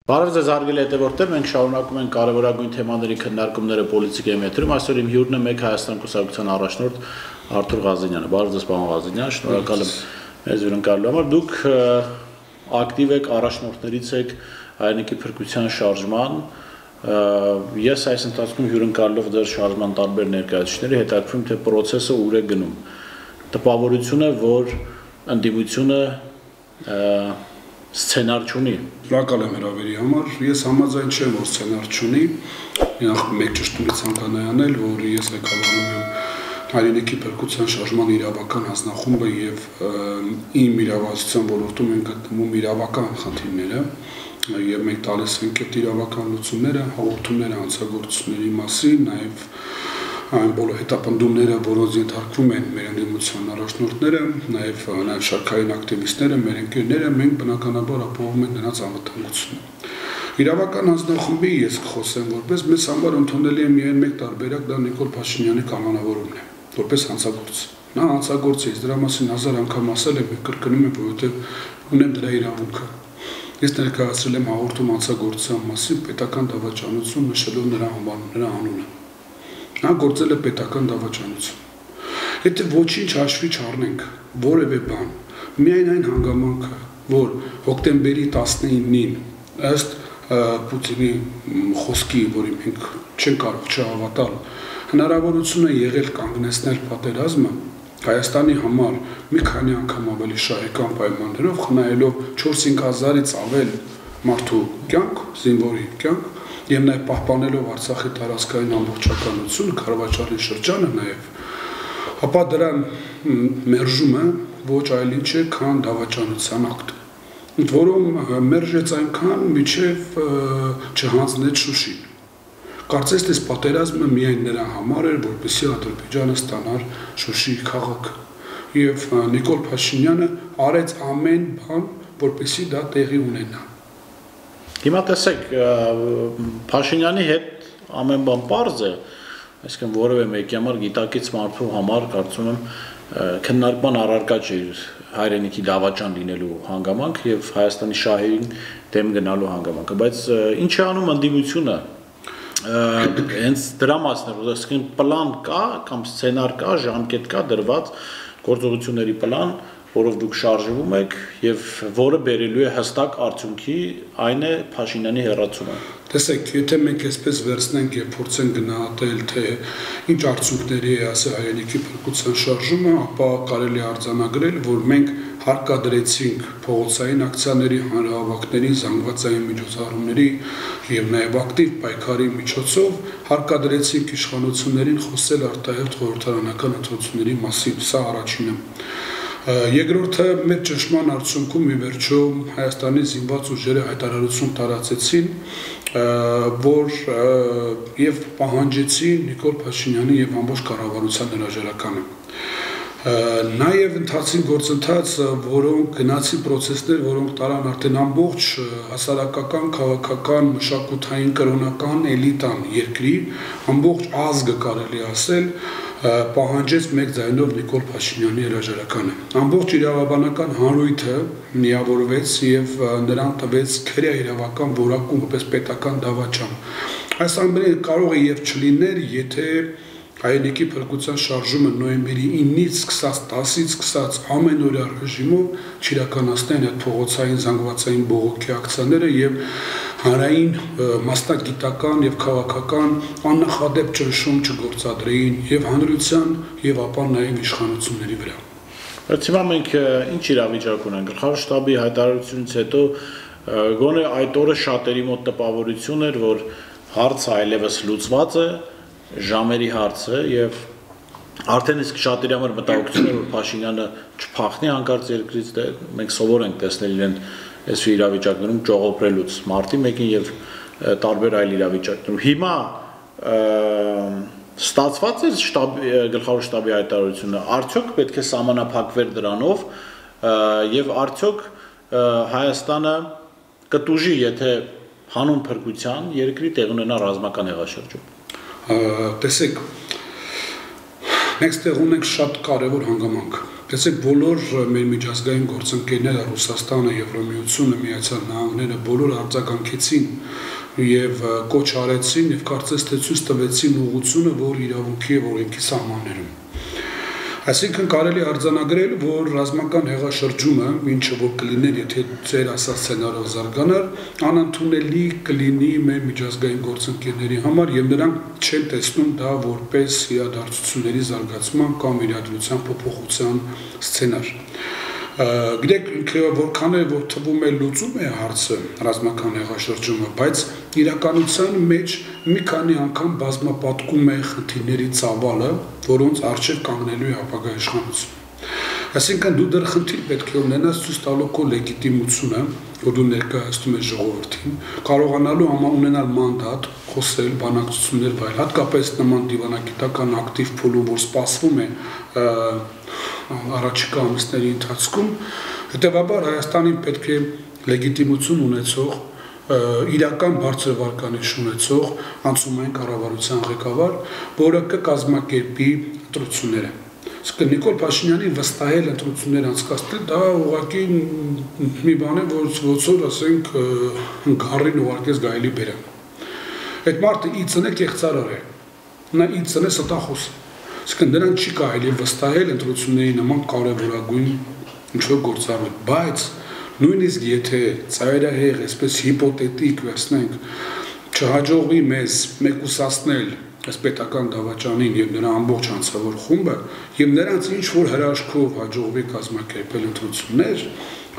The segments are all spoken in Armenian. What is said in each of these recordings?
Բարև ձեզ հարգելի հետևորդներ, մենք շարունակում ենք կարևորագույն թեմաների քննարկումները պոլիտիկայի մետրում, այսօր իմ հյուրն է Մեկ Հայաստան կուսակցության առաջնորդ Արթուր Ղազենյանը։ Բարև ձեզ պարոն Ղազենյան, շնորհակալ եմ մեզ հյուրընկալելու համար։ Դուք ակտիվ եք, առաջնորդներից եք հայրենիքի փրկության շարժման։ Ես այս ընթացքում հյուրընկալելով ձեր շարժման տարբեր ներկայացուցիչների հետաքրքրում թե process-ը ուր է գնում։ Տպավորություն է, որ ընդդիմությունը սցենար չունի։ Շնորհակալ եմ հրավերի համար։ Ես համաձայն չեմ, որ սցենար չունի։ Նախ մեկ ճշտումի ցանկանայի անել, որ ես ղեկավարում եմ հայրենիքի փրկության շարժման իրավական հանձնախումբը եւ իմ իրավասության ոլորտում են գտնվում իրավական խնդիրները եւ մենք տալիս ենք այդ իրավական լուծումները, հաղորդումները հանցագործությունների մասին, նաեւ այն բոլոր հետապնդումները, որոնց ենթարկվում են մեր ընդդիմության առաջնորդները, նաեւ շարքային ակտիվիստները, մեր ընկերները, մենք բնականաբար ապահովում ենք նրանց անվտանգությունը։ Իրավական հանձնախմբի ես կխոսեմ, որպես մեզ համար ընդունելի է միայն մեկ տարբերակ, դա Նիկոլ Փաշինյանի կանոնավորումն է, որպես հանցագործ։ Նա հանցագործ է, դրա մասին 1000 անգամ ասել եմ, կրկնում եմ, որովհետեւ ունեմ դրա իրավունքը։ Ես ներկայացրել եմ հաղորդում հանցագործության մասին պետական դավաճանություն նշելով նրա անունը։ Նա գործել է պետական դավաճանություն։ Եթե ոչինչ հաշվի չառնենք, որևէ բան, միայն այն հանգամանքը, որ հոկտեմբերի 19-ին ըստ Պուտինի խոսքի, որի մենք չենք կարող չհավատալ, հնարավորություն է եղել կանգնեցնել պատերազմը Հայաստանի համար մի քանի անգամ ավելի շահեկան պայմաններով, խնայելով 4-5 հազարից ավել մարդու կյանք, զինվորի կյանք, եւ նաեւ պահպանելով Արցախի տարածքային ամբողջականությունը, Քարվաճարի շրջանը նաեւ, ապա դրան մերժումը ոչ այլ ինչ է, քան դավաճանության ակտ, որում մերժեց այնքան, մինչեւ չհանձնեց Շուշին։ Կարծես թե պատերազմը միայն նրա համար էր, որպեսզի Ադրբեջանը ստանար Շուշի քաղաքը, եւ Նիկոլ Փաշինյանը արեց ամեն բան, որպեսզի դա տեղի ունենա։ Հիմա տեսեք, Փաշինյանի հետ ամեն բան պարզ է, այսինքն որևէ մեկի համար գիտակից մարդու համար կարծում եմ քննարկման առարկա չէ հայրենիքի դավաճան լինելու հանգամանք եւ Հայաստանի շահերին դեմ գնալու հանգամանքը, բայց ինչ է անում ընդդիմությունը հենց դրա մասն է, այսինքն պլան կա կամ սցենար կա, ժամկետ կա դրված գործողությունների պլան, որով դուք շարժվում եք եւ որը բերելու է հստակ արդյունքի, այն է Փաշինյանի հեռացումը։ Տեսեք, եթե մենք այսպես վերցնենք եւ փորձենք գնահատել, թե ինչ արդյունքների է ասել հայրենիքի փրկության շարժումը, ապա կարելի է արձանագրել, որ մենք հարկադրեցինք փողոցային ակցիաների, հանրահավաքների, զանգվածային միջոցառումների եւ նաեւ ակտիվ պայքարի միջոցով հարկադրեցինք իշխանություններին խոսել արտահերթ խորհրդարանական ընտրությունների մասին, սա առաջինը։ Երկրորդը մեր ճնշման արդյունքում ի վերջո Հայաստանի զինված ուժերը հայտարարություն տարածեցին, որ եւ պահանջեցին Նիկոլ Փաշինյանի եւ ամբողջ կառավարության հրաժարականը։ Նաեւ ընթացին գործընթաց, որոնք գնացին process-ներ, որոնք տարան արդեն ամբողջ հասարակական, քաղաքական, մշակութային, կրոնական էլիտան երկրի, ամբողջ ազգը կարելի ասել, պահանջեց մեկ ձայնով Նիկոլ Փաշինյանի հրաժարականը։ Ամբողջ իրավաբանական հանրույթը միավորվեց եւ նրան տվեց քրեա իրավական որակում որպես պետական դավաճան։ Այս ամենը կարող է եւ չլիներ, եթե հայրենիքի փրկության շարժումը նոյեմբերի 9-ից սկսած 10-ից սկսած ամենօրյա ռեժիմով չիրականացնեն այդ փողոցային զանգվածային բողոքի ակցիաները եւ հանրային մասնագիտական եւ քաղաքական աննախադեպ ճնշում չգործադրեին եւ հանրության եւ ապա նաեւ իշխանությունների վրա։ Բայց հիմա մենք ինչ իրավիճակ ունենք, գլխավոր շտաբի հայտարարությունից հետո գոնե այդ օրը շատերի մոտ տպավորություն էր, որ հարցը այլևս լուծված է, ժամերի հարց է եւ արդեն իսկ շատերի համար մտահոգություն է, որ Փաշինյանը չփախնի հանկարծ երկրից, մենք սովոր ենք տեսնել իրեն այս իրավիճակներում ճողոպրելուց մարտի 1-ին եւ տարբեր այլ իրավիճակներում։ Հիմա ստացված է գլխավոր շտաբի հայտարարությունը, արդյոք պետք է սահմանափակվեր դրանով եւ արդյոք Հայաստանը կտուժի, եթե հանուն փրկության երկրի տեղ ունենա ռազմական հեղաշրջում։ Տեսեք, մենք ստեղ ունենք շատ կարևոր հանգամանք։ Տեսեք, բոլոր մեր միջազգային գործընկերները, Ռուսաստանը, Եվրոմիությունը, Միացյալ Նահանգները բոլոր արձագանքեցին եւ կոչ արեցին եւ կարծես թե ցույց տվեցին ուղղությունը, որ իրավունքի եւ օրենքի սահմաններում։ Այսինքն կարելի արձանագրել, որ ռազմական հեղաշրջումը, ինչը որ կլիներ, եթե ձեր ասած սցենարով զարգանար, անընդունելի կլինի մեր միջազգային գործընկերների համար եւ նրանք չեն տեսնում դա որպես իրադարձությունների զարգացման կամ իրադրության փոփոխության սցենար։ Գիտեք, որքան է որ թվում է լուծում է հարցը ռազմական հեղաշրջումը, բայց իրականության մեջ մի քանի անգամ բազմապատկում է խնդիրների ծավալը, որոնց առջև կանգնելու է ապագա իշխանությունը։ Այսինքն դու դեռ խնդիր պետք է ունենաս ցույց տալու քո լեգիտիմությունը, որ դու ներկայացնում ես ժողովրդին, կարողանալու ունենալ մանդատ, խոսել, բանակցություններ վայել, հատկապես նման դիվանագիտական ակտիվ փուլում, որ սպասվում է առաջիկա ամիսների ընթացքում, հետևաբար Հայաստանին պետք է լեգիտիմություն ունեցող, իրական բարձր վարկանիշ ունեցող անցումային կառավարության ղեկավար, որը կկազմակերպի ընտրությունները։ Իսկ Նիկոլ Փաշինյանին վստահել ընտրություններ անցկացնել, դա ուղղակի մի բան է, որ ասենք գարին ուղարկես գայելի բերան։ Այդ մարդը իծն է կեղծարար է, նա իծն է ստախոս է։ Իսկ նրան չի կարելի վստահել ընտրությունների նման կարևորագույն ինչ-որ գործառույթ, բայց նույնիսկ եթե ծայրահեղ, այսպես հիպոթետիկ վերցնենք, չհաջողվի մեզ մեկուսացնել այս պետական դավաճանին եւ նրա ամբողջ հանցավոր խումբը եւ նրանց ինչ որ հրաշքով հաջողվի կազմակերպել ընտրություններ,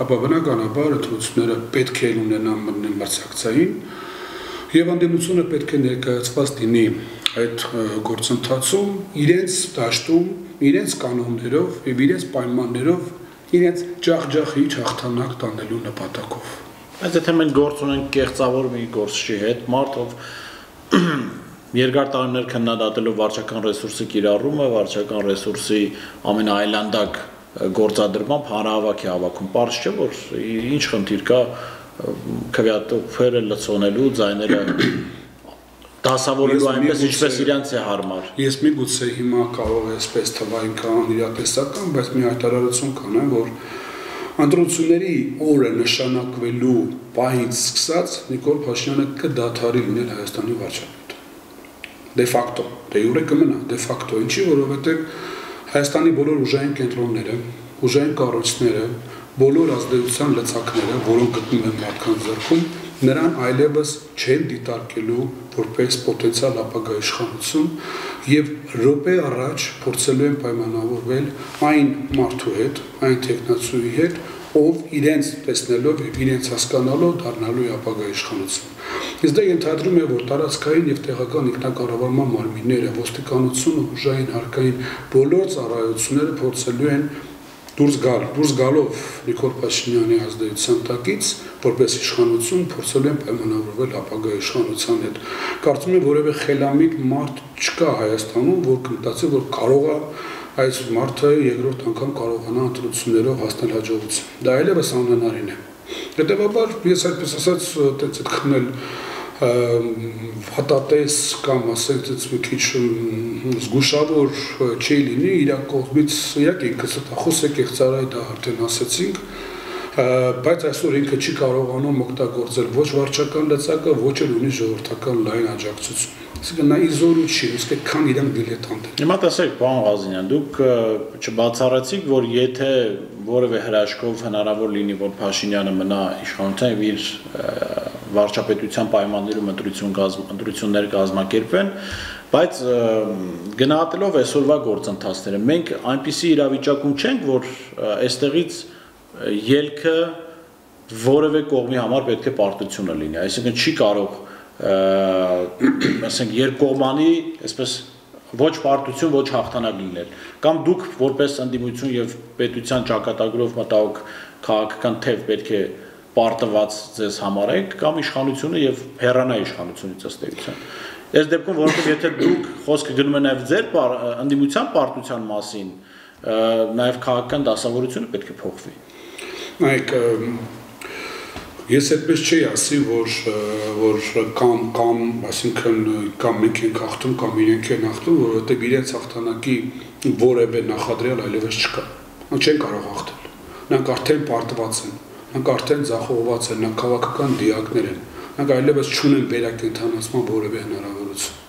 ապա բնականաբար ընտրությունները պետք է ունենան մրցակցային եւ անդամությունը պետք է ներկայացված լինի այդ գործընթացում իրենց դաշտում, իրենց կանոններով եւ իրենց պայմաններով, իրենց ջախջախիչ հաղթանակ տանելու նպատակով։ Բայց եթե մենք գործ ունենք կեղծավոր մի գործչի հետ, մարդով երկար տարիներ քննադատելով վարչական ռեսուրսի կիրառումը, վարչական ռեսուրսի ամենաայլանդակ գործադրմամբ հանրահավաք է հավաքում։ Պարզ չէ, որ ինչ խնդիր կա քվեատոփերը լցոնելու, ձայները դասավորելու այնպես, ինչպես իրենց է հարմար։ Ես միգուցե հիմա կարող է այսպես թվային կան իրատեսական, բայց մի հայտարարություն կանեմ, որ ընտրությունների օրը նշանակվելու պահից սկսած Նիկոլ Փաշինյանը կդադարի լինել Հայաստանի վարչապետ։ Դե ֆակտո, դե յուրե կմնա, դե ֆակտո, ինչի, որովհետև Հայաստանի բոլոր ուժային կենտրոնները, ուժային կառույցները, բոլոր ազդեցության լծակները, որոնք գտնվում են մարդկանց ձեռքում, նրան այլևս չեն դիտարկելու որպես պոտենցիալ ապագա իշխանություն եւ րոպե առաջ փորձելու են պայմանավորվել այն մարդու հետ, այն տեխնացուի հետ, ով իրենց տեսնելով եւ իրենց հասկանալով դառնալու է ապագա իշխանություն։ Իսկ դա ենթադրում է, որ տարածքային եւ տեղական ինքնակառավարման մարմինները, ոստիկանությունը, ուժային հարկային բոլոր ծառայությունները փորձելու են դուրս գալով Նիկոլ Փաշինյանի ազդեցության տակից, որպես իշխանություն փորձելու են պայմանավորվել ապագա իշխանության հետ։ Կարծում եմ, որևէ խելամիտ մարդ չկա Հայաստանում, որ կմտածի, որ կարող է այս մարդը երկրորդ անգամ կարողանա ընտրություններով հասնել հաջողության։ Դա այլևս անհնարին է։ Հետևաբար ես այդպես ասած այդպես քնել հատատես կամ ասենք մի քիչ զգուշավոր չի լինի իր կողմից, իհարկե ինքը ստախոս է կեղծարայ, դա արդեն ասեցինք, բայց այսօր ինքը չի կարողանում օգտագործել ոչ վարչական լծակը, ոչ էլ ունի ժողովրդական լայն աջակցություն։ Այսինքն նա իզորու չի, իսկ այդքան իրանք դիլետանտ են։ Հիմա տեսեք, պարոն Ղազինյան, դուք չբացառեցիք, որ եթե որևէ հրաշքով հնարավոր լինի, որ Փաշինյանը մնա իշխանության եւ իր վարչապետության պայմաններում ընտրություններ կազմակերպեն, բայց գնահատելով այսօրվա գործընթացները, մենք այնպիսի իրավիճակում չենք, որ այստեղից ելքը որևէ կողմի համար պետք է պարտությունը լինի, այսինքն չի կարող ասենք երկկողմանի, այսպես ոչ պարտություն, ոչ հաղթանակ լինել, կամ դուք որպես ընդդիմություն եւ պետության ճակատագրով մտահոգ քաղաքական թեւ պետք է պարտված ձեզ համարեք, կամ իշխանությունը եւ հեռանա իշխանությունից ըստ էության։ Այս դեպքում, որովհետեւ եթե դուք խոսքը գնում եք նաեւ ձեր ընդդիմության պարտության մասին, նաեւ քաղաքական դասավորությունը պետք է փոխվի։ Նայեք, ես այդպես չի ասի, որ կամ, այսինքն կամ մենք ենք հաղթում, կամ իրենք են հաղթում, որովհետև իրենց հաղթանակի որևէ նախադրյալ այլևս չկա։ Չեն կարող հաղթել։ Նրանք արդեն պարտված են, նրանք արդեն ձախողված են, նրանք քաղաքական դիակներ են, նրանք այլևս չունեն վերակենդանացման որևէ հնարավորություն։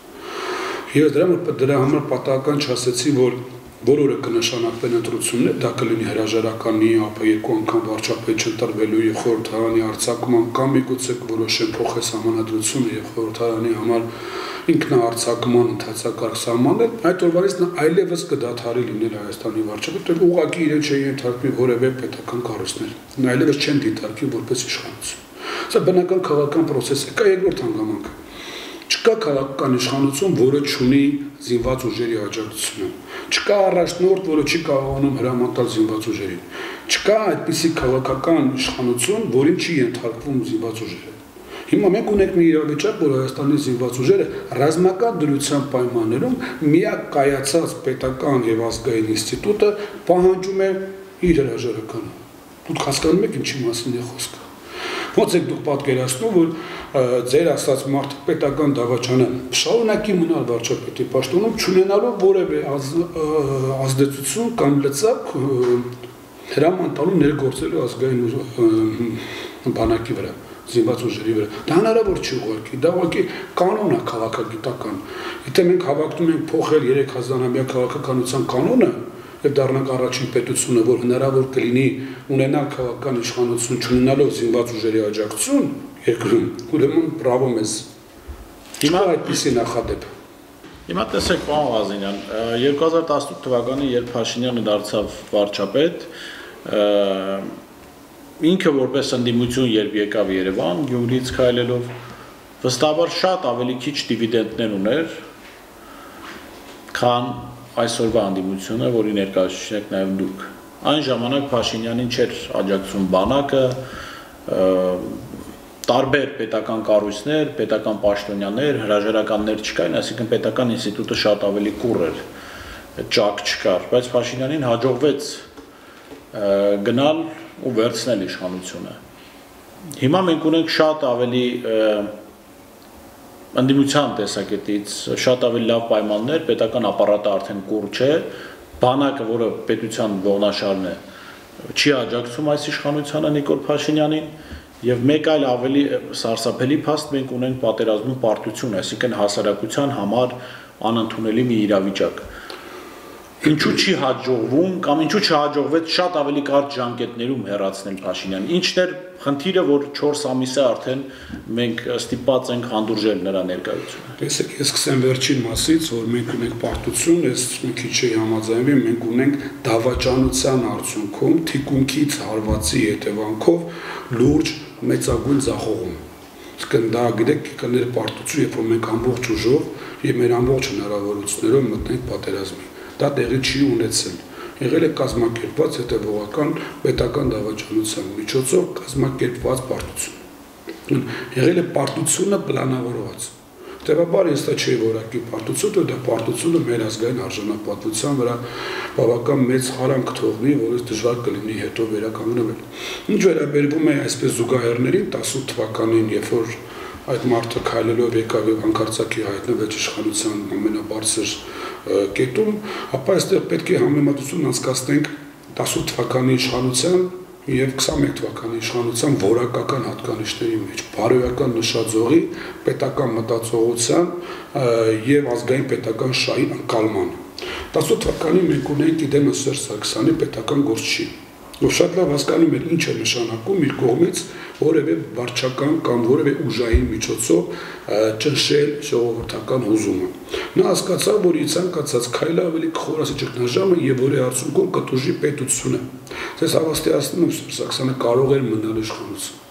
Եվ դրա համար պատահական չասեցի, որ բոլորը կնշանակվեն ընտրություններ, դա կլինի հրաժարականի, ապա երկու անգամ վարչապետ չընտրվելու եւ խորհրդարանի արձակման կամ միգուցե որոշեն փոխել սահմանադրությունը եւ խորհրդարանի համար ինքնաարձակման ընդհանրակարգ սահմանել, այդ օրվանից նա այլևս կդադարի լինել Հայաստանի վարչապետ, որտեղ ուղղակի իրեն չի ենթարկվի որևէ պետական կառույցներ։ Նա այլևս չեն դիտարկի որպես իշխանություն։ Սա բնական քաղաքական process է, կա երկրորդ հանգամանքը։ Չկա քաղաքական իշխանություն, որը չունի զինված ուժերի աջակցություն։ Չկա առաջնորդ, որը չի կարողանում հրամանտալ զինված ուժերին։ Չկա այդպիսի քաղաքական իշխանություն, որին չի ենթարկվում զինված ուժերը։ Հիմա մենք ունենք մի իրավիճակ, որ Հայաստանի զինված ուժերը ռազմական դրության պայմաններում միակ կայացած պետական եւ ազգային ինստիտուտը պահանջում է իր հրաժարականը։ Դուք հասկանում եք ինչի մասին է խոսքը։ Ոնց եք դուք պատկերացնում, որ ձեր ասած մարդը պետական դավաճանը շարունակի մնալ վարչապետի պաշտոնում, չունենալով որևէ ազդեցություն կամ լծակ հրամանտալու ներգործելու ազգային բանակի վրա, զինված ուժերի վրա։ Դա հնարավոր չի ուղղակի, դա ուղղակի կանոն է քաղաքագիտական։ Եթե մենք հավակնում ենք փոխել 3000-ամյա քաղաքականության կանոնը, եւ դառնանք առաջին պետությունը, որ հնարավոր կլինի ունենալ քաղաքական իշխանություն չունենալով զինված ուժերի աջակցություն երկրում, ուրեմն բրավո մեզ։ Հիմա այդպիսի նախադեպ։ Հիմա տեսեք, պարոն Ղազենյան, 2018 թվականին, երբ Փաշինյանը դարձավ վարչապետ, ինքը որպես ընդդիմություն երբ եկավ Երևան, Գյումրիից քայլելով, վստահաբար շատ ավելի քիչ դիվիդենդներ ուներ, քան այսօրվա ընդդիմությունը, որի ներկայացուցիչ եք նաև դուք։ Այն ժամանակ Փաշինյանին չէր աջակցում բանակը, տարբեր պետական կառույցներ, պետական պաշտոնյաներ, հրաժարականներ չկային, այսինքն պետական ինստիտուտը շատ ավելի կուռ էր, ճակ չկար, բայց Փաշինյանին հաջողվեց գնալ ու վերցնել իշխանությունը։ Հիմա մենք ունենք շատ ավելի ընդդիմության տեսակետից շատ ավելի լավ պայմաններ, պետական ապարատը արդեն կուռ չէ, բանակը, որը պետության ողնաշարն է, չի աջակցում այս իշխանությանը Նիկոլ Փաշինյանին, եւ մեկ այլ ավելի սարսափելի փաստ մենք ունենք պատերազմում պարտություն, այսինքն հասարակության համար անընդունելի մի իրավիճակ։ Ինչու չի հաջողվում կամ ինչու չհաջողվեց շատ ավելի կարճ ժամկետներում հեռացնել Փաշինյանին։ Ինչն էր խնդիրը, որ 4 ամիս է արդեն մենք ստիպված ենք հանդուրժել նրա ներկայությունը։ Տեսեք, ես սկսեմ վերջին մասից, որ մենք ունենք պարտություն, ես մի քիչ էի համաձայնվի, մենք ունենք դավաճանության արդյունքում թիկունքից հարվածի հետևանքով լուրջ մեծագույն ձախողում։ Իսկ դա գիտեք, կներ պարտություն, երբ որ մենք ամբողջ ուժով եւ մեր ամբողջ հնարավորություններով մտնենք պատերազմի։ Դա տեղի չի ունեցել։ Եղել է կազմակերպված հետևողական պետական դավաճանության միջոցով կազմակերպված պարտություն։ Եղել է պարտությունը պլանավորված։ Հետևաբար ես դա չի որակի պարտությունը, դա պարտությունը մեր ազգային արժանապատվության վրա բավական մեծ խարանք թողնի, որից դժվար կլինի հետո վերականգնվել։ Ինչ վերաբերվում է այսպես զուգահեռներին 18 թվականին, երբ որ այդ մարդը քայլելով եկավ եւ հանկարծակի հայտնվեց իշխանության ամենաբարձր կետում, ապա այստեղ պետք է համեմատություն անցկացնենք 18 թվականի իշխանության եւ 21 թվականի իշխանության որակական հատկանիշների մեջ, բարոյական նշաձողի, պետական մտածողության եւ ազգային պետական շահի ընկալման։ 18 թվականին մենք ունենք Իդեմոս Սերժ Սարգսյանի պետական գործչի, ով շատ լավ հասկանում էր ինչ է նշանակում իր կողմից որևէ վարչական կամ որևէ ուժային միջոցով ճնշել ժողովրդական հուզումը։ Նա հասկացավ, որ իր ցանկացած քայլը ավելի կխորացի ճգնաժամը եւ որի արդյունքում կտուժի պետությունը։ Ձեզ հավաստիացնում եմ, Սարգսյանը կարող էր մնալ իշխանություն։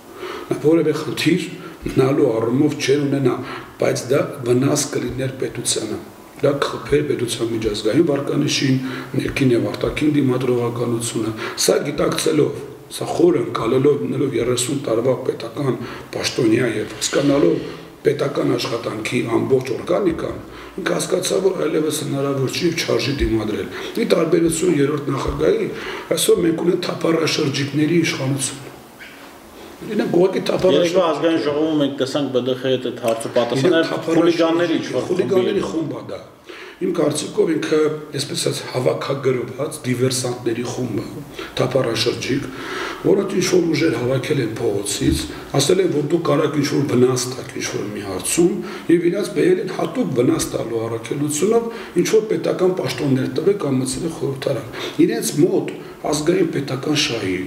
Նա որևէ խնդիր մնալու առումով չէր ունենա, բայց դա վնաս կլիներ պետությանը։ Դա կխփեր պետության միջազգային վարկանիշին, ներքին եւ արտաքին դիմադրողականությունը, սա գիտակցելով, սա խորը ընկալելով 30 տարվա պետական պաշտոնյա եւ հասկանալով պետական աշխատանքի ամբողջ օրգանիկան, ինքը հասկացավ, որ այլևս հնարավոր չի չարժի դիմադրել։ Ի տարբերություն երրորդ նախագահի, այսօր մենք ունենք թափառաշրջիկների իշխանություն։ Իրենք ուղղակի Երեկվա ազգային ժողովում մենք տեսանք ԲԴԽ-ի հետ հարց ու պատասխանը խուլիգանների խումբ է դա։ Իմ կարծիքով ինքը այսպես ասած հավաքագրված դիվերսանտների խումբը, թափառաշրջիկ, որոնք ինչ-որ ուժեր հավաքել են փողոցից, ասել են, որ դուք կարող ինչ-որ վնաս տաք ինչ-որ մի հարցում, եւ իրաց բերել են հատուկ վնաս տալու առաքելությունով ինչ-որ պետական պաշտոններ տվել կամ մտցրել խորհրդարան։ Իրենց մոտ ազգային պետական շահի,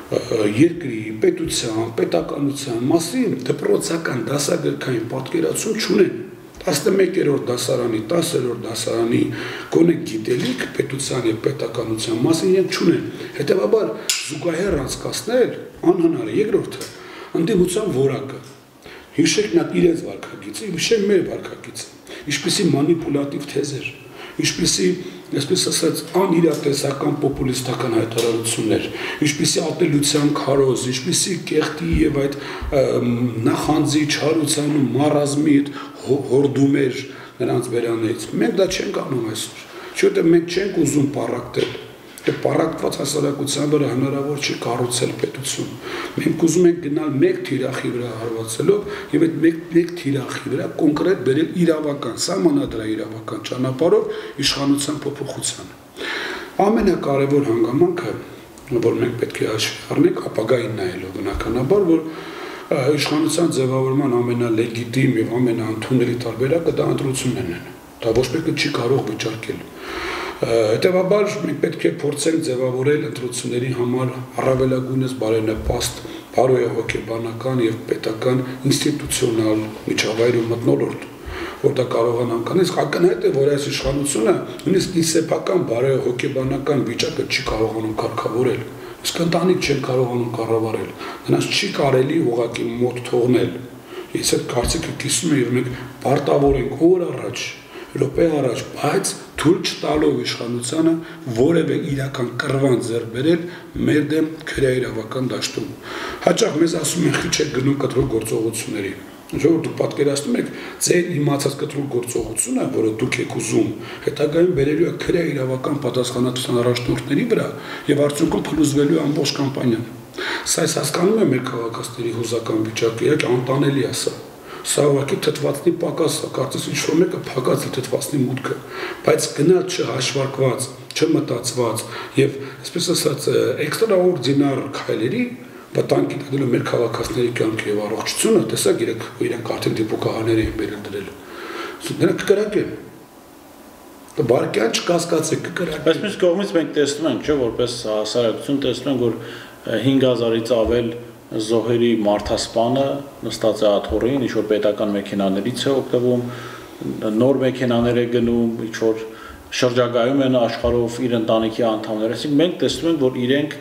երկրի, պետության, պետականության մասին դպրոցական դասագրքային պատկերացում չունեն։ 11-րդ դասարանի, 10-րդ դասարանի գոնե գիտելիք պետության եւ պետականության մասին իրենք չունեն։ Հետեւաբար զուգահեռ անցկացնել անհնար է։ Երկրորդը ընդդիմության որակը։ Հիշեք նա իրենց վարքագիծը, հիշեք մեր վարքագիծը։ Ինչպիսի մանիպուլատիվ թեզեր, ինչպիսի այսպես ասած անիրատեսական պոպուլիստական հայտարարություններ, ինչպիսի ատելության քարոզ, ինչպիսի կեղտի եւ այդ նախանձի չարության ու մարազմի հորդումեր նրանց վերանից։ Մենք դա չենք անում այսօր, որովհետեւ մենք չենք ուզում պարակտել։ Պարակտված հասարակության վրա հնարավոր չի կառուցել պետություն։ Մենք ուզում ենք գնալ մեկ թիրախի վրա հարվածելով եւ այդ մեկ թիրախի վրա կոնկրետ բերել իրավական, սահմանադրական իրավական ճանապարհով իշխանության փոփոխությանը։ Ամենակարևոր հանգամանքը, որ մենք պետք է հաշվի առնենք ապագային նայելով բնականաբար, որ իշխանության ձևավորման ամենալեգիտիմ եւ ամենաընդունելի տարբերակը դա ընտրություններն են։ Դա ոչ մեկը չի կարող վիճարկել։ Հետևաբար մենք պետք է փորձենք ձևավորել ընտրությունների համար առավելագույնս բարենպաստ, բարոյահոգեբանական եւ պետական ինստիտուցիոնալ միջավայրում մթնոլորտ, որ դա կարողանան կանես, ակնհայտ է, որ այս իշխանությունը նույնիսկ իսեփական բարոյահոգեբանական վիճակը չի կարողանում կարգավորել, իսկ ընտանիք չեն կարողանում կառավարել, նրանց չի կարելի ուղղակի մոտ թողնել։ Ես այդ կարծիքը կիսում եմ եւ մենք պարտավոր ենք օր առաջ րոպե առաջ, բայց թույլ չտալով իշխանությանը որևէ իրական կռվան ձեռք բերել մեր դեմ քրեաիրավական դաշտում։ Հաճախ մեզ ասում են քիչ է գնում կտրուկ գործողությունների։ Որ դուք պատկերացնում եք ձեր իմացած կտրուկ գործողությունը, որը դուք եք ուզում, հետագայում բերելու է քրեաիրավական պատասխանատվության առաջնորդների վրա եւ արդյունքում փլուզվելու ամբողջ կամպանիան։ Սա ես հասկանում եմ մեր քաղաքացիների հուզական վիճակը, իհարկե անտանելի է սա։ Սա ուղղակի թթվածնի պակաս է, կարծես ինչ-որ մեկը փակած է թթվածնի մուտքը, բայց գնալ չհաշվարկված, չմտածված եւ այսպես ասած էքստրաորդինար քայլերի վտանգի դնելու մեր քաղաքացիների կյանքը եւ առողջությունը, տեսակ իրենք արդեն դիպուկահարներ էին բերել դրել։ Նրանք կկրակ են։ Դա բարգյան չկասկածեք, կկրակ։ Բայց մյուս կողմից մենք տեսնում ենք, չէ, որպես հասարակություն տեսնում ենք, որ 5000-ից ավել զոհերի մարդասպանը նստած է աթոռին, ինչ-որ պետական մեքենաներից է օգտվում, նոր մեքենաներ է գնում, ինչ-որ շրջագայում են աշխարհով իր ընտանիքի անդամները, այսինքն մենք տեսնում ենք,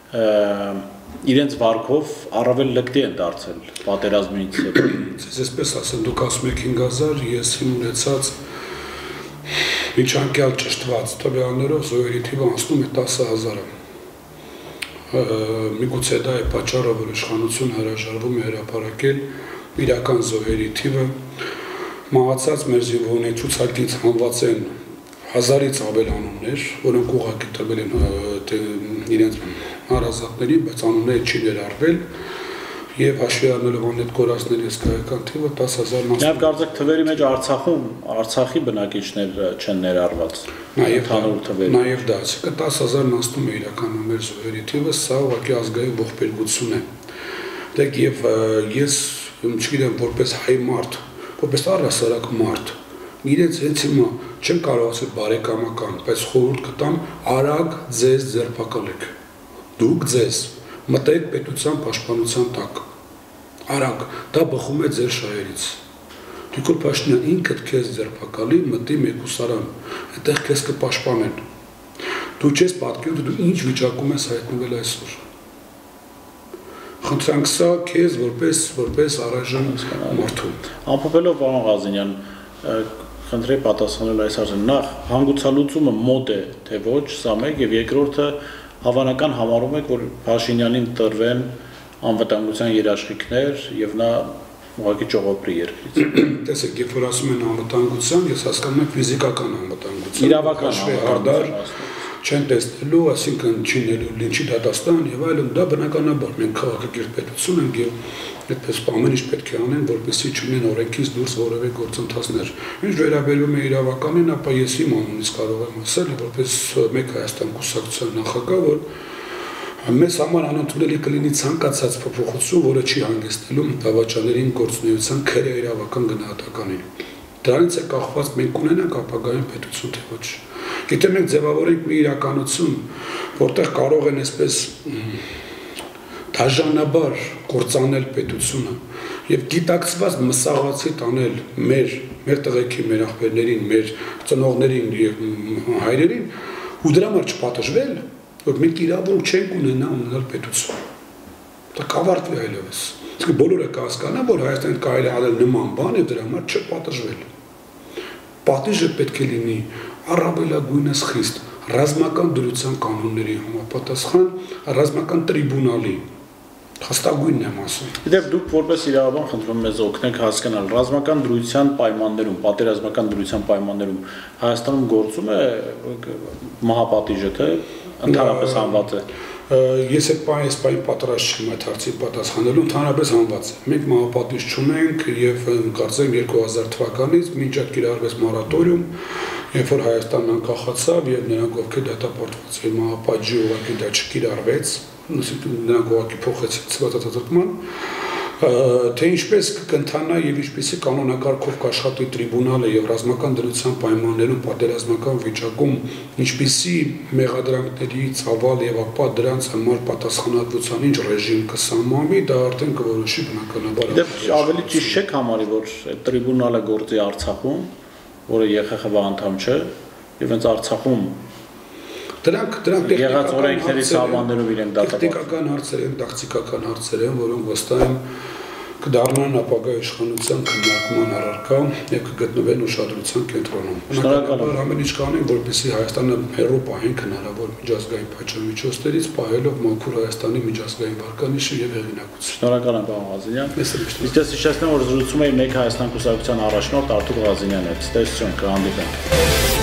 որ իրենց վարկով առավել լկտի են դարձել պատերազմից հետո։ Այսպես ասեմ, դուք ասում եք 5000, ես ունեցած միջանկյալ ճշտված տվյալներով զոհերի թիվը անցնում է 10000-ը։ Միգուցե դա է պատճառը, որ իշխանությունը հրաժարվում է հրապարակել իրական զոհերի թիվը, մահացած մեր զինվորների ցուցակից հանված են 1000-ից ավել անուններ, որոնք ուղղակի տրվել են իրենց հարազատներին, բայց անունները չի ներառվել եւ հաշվի առնելով անհետ կորածների հսկայական թիվը 10000-ն անց։ Նաև կարծեք թվերի մեջ Արցախի բնակիչներ չեն ներառված։ Նաև դա, այսինքն 10000-ն անցնում է իրականում մեր զոհերի թիվը, սա ուղղակի ազգային ողբերգություն է։ Դեք եւ ես չգիտեմ, որպես հայ մարդ, որպես առհասարակ մարդ, իրենց հենց հիմա չեմ կարող ասել բարեկամական, բայց խորհուրդ կտամ արագ ձեզ ձերբակալեք։ Դուք ձեզ մտեք պետության պաշտպանության տակ։ Արագ, դա բխում է ձեր շահերից։ Նիկոլ Փաշինյան ինքդ քեզ ձերբակալի, մտի մեկուսարան, այդտեղ քեզ կպաշտպանեն։ Դու չես պատկերում, դու ինչ վիճակում ես հայտնվել այսօր։ Խնդրանք սա քեզ որպես առայժմ մարդու։ Ամփոփելով պարոն Ղազենյան, խնդրեի պատասխանել այս հարցին։ Նախ հանգուցալուծումը մոտ է, թե ոչ, սա մեկ, եւ երկրորդը հավանական համարում եք, որ Փաշինյանին տրվեն անվտանգության երաշխիքներ եւ նա ուղղակի ճողոպրի երկրից։ Տեսեք, երբ որ ասում են անվտանգության, ես հասկանում եմ ֆիզիկական անվտանգություն։ Իրավական հաշվի առդար, չեն տեսնելու, այսինքն չինելու լինչի դատաստան եւ այլն, դա բնականաբար մենք քաղաքակիրթ պետություն ենք եւ այդպես ամեն ինչ պետք է անեն, որպեսզի չունեն օրենքից դուրս որևէ գործընթացներ։ Ինչ վերաբերում է իրավականին, ապա ես իմ անունից կարող եմ ասել, որպես մեկ Հայաստան կուսակցության նախագահ, որ մեզ համար անընդունելի կլինի ցանկացած փոփոխություն, որը չի հանգեցնելու դավաճաններին գործունեության քրե իրավական գնահատականին։ Դրանից է կախված մենք ունենանք ապագայում պետություն թե ոչ։ Եթե մենք ձևավորենք մի իրականություն, որտեղ կարող են այսպես դաժանաբար կործանել պետությունը եւ գիտակցված մսաղացի տանել մեր տղեկին, մեր աղբերներին, մեր ծնողներին եւ հայրերին, ու դրա համար չպատժվել, որ մենք իրավունք չենք ունենալ պետություն։ Դա կավարտվի այլևս։ Իսկ բոլորը կհասկանան, որ Հայաստանում կարելի է անել նման բան եւ դրա համար չպատժվել։ Պատիժը պետք է լինի առավելագույնս խիստ ռազմական դրության կանոնների համապատասխան, ռազմական տրիբունալի հաստագույնն եմ ասում։ Դեպ դուք որպես իրավաբան խնդրում մեզ օգնեք հասկանալ ռազմական դրության պայմաններում, պատերազմական դրության պայմաններում Հայաստանում գործում է մահապատիժը, թե ընդհանրապես հանված է։ Ես այս պայն պատրաստ չեմ այդ հարցի պատասխանելու, ընդհանրապես հանված է։ Մենք մահապատիժ չունենք եւ կարծեմ 2000 թվականից մինչ այդ կիրառվեց մորատորիում, երբ որ Հայաստանն անկախացավ եւ նրանք ովքեր դատապարտված էին մահապատժի ուղղակի դա չկիրառվեց, նրանք ուղղակի փոխեցին ցվածածածկման, թե ինչպես կընթանա եւ ինչպեսի կանոնակարգով կաշխատի տրիբունալը եւ ռազմական դրության պայմաններում պատերազմական վիճակում ինչպեսի մեղադրանքների ցավալ եւ ապա դրանց համար պատասխանատվության ինչ ռեժիմ կսահմանի, դա արդեն կորոշի բնականաբար։ Դե ավելի ճիշտ չէ համարի, որ տրիբունալը գործի Արցախում, որը ԵԽԽՎ անդամ չէ, եւ հենց Արցախում դրանք եղած օրենքների սահմաններով իրենք տեխնիկական հարցեր են, տակտիկական հարցեր են, որոնք վստահ եմ կդառնան ապագա իշխանության քննարկման առարկա եւ կգտնվեն ուշադրության կենտրոնում։ Շնորհակալ ամեն ինչ կանենք, որպեսզի Հայաստանը հեռու պահենք հնարավոր միջազգային պատժամիջոցներից, պահելով մաքուր Հայաստանի միջազգային վարկանիշը եւ հեղինակությունը։ Շնորհակալ եմ, պարոն Ղազենյան։ Իսկ ես հիշեցնեմ, որ զրուցում էի մեկ Հայաստան կուսակցության առաջնորդ Արթուր Ղազենյանը։ Ցտեսություն, կհանդիպենք։